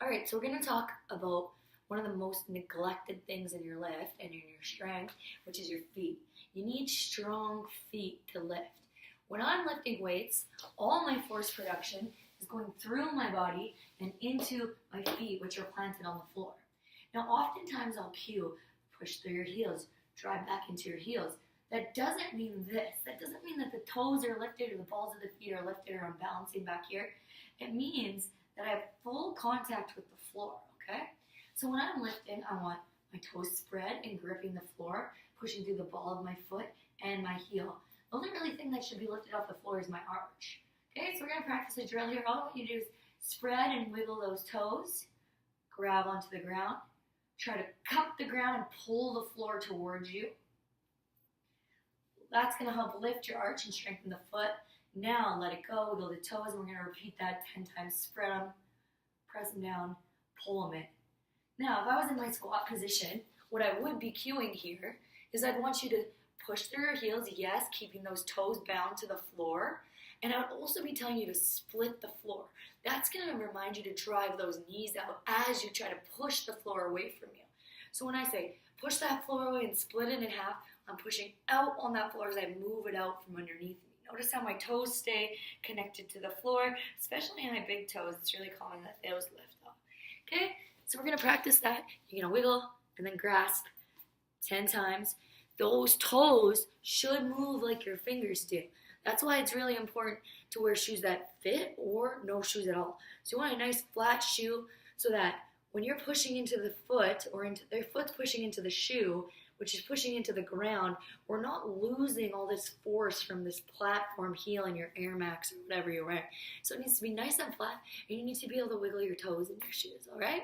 All right, so we're going to talk about one of the most neglected things in your lift and in your strength, which is your feet. You need strong feet to lift. When I'm lifting weights, all my force production is going through my body and into my feet, which are planted on the floor. Now, oftentimes I'll cue, push through your heels, drive back into your heels. That doesn't mean this. That doesn't mean that the toes are lifted or the balls of the feet are lifted or I'm balancing back here. It means that I have full contact with the floor, okay? So when I'm lifting, I want my toes spread and gripping the floor, pushing through the ball of my foot and my heel. The only really thing that should be lifted off the floor is my arch. Okay, so we're gonna practice a drill here. All I want you to do is spread and wiggle those toes, grab onto the ground, try to cup the ground and pull the floor towards you. That's gonna help lift your arch and strengthen the foot. Now let it go, wiggle the toes, and we're gonna repeat that 10 times. Spread them, press them down, pull them in. Now, if I was in my squat position, what I would be cueing here is I'd want you to push through your heels, yes, keeping those toes bound to the floor. And I would also be telling you to split the floor. That's gonna remind you to drive those knees out as you try to push the floor away from you. So when I say push that floor away and split it in half, I'm pushing out on that floor as I move it out from underneath me. Notice how my toes stay connected to the floor, especially on my big toes. It's really common that those lift up. Okay, so we're gonna practice that. You're gonna wiggle and then grasp 10 times. Those toes should move like your fingers do. That's why it's really important to wear shoes that fit or no shoes at all. So you want a nice flat shoe so that when you're pushing into the foot or into their foot's pushing into the shoe, which is pushing into the ground, we're not losing all this force from this platform heel in your Air Max or whatever you're wearing. So it needs to be nice and flat, and you need to be able to wiggle your toes in your shoes, all right?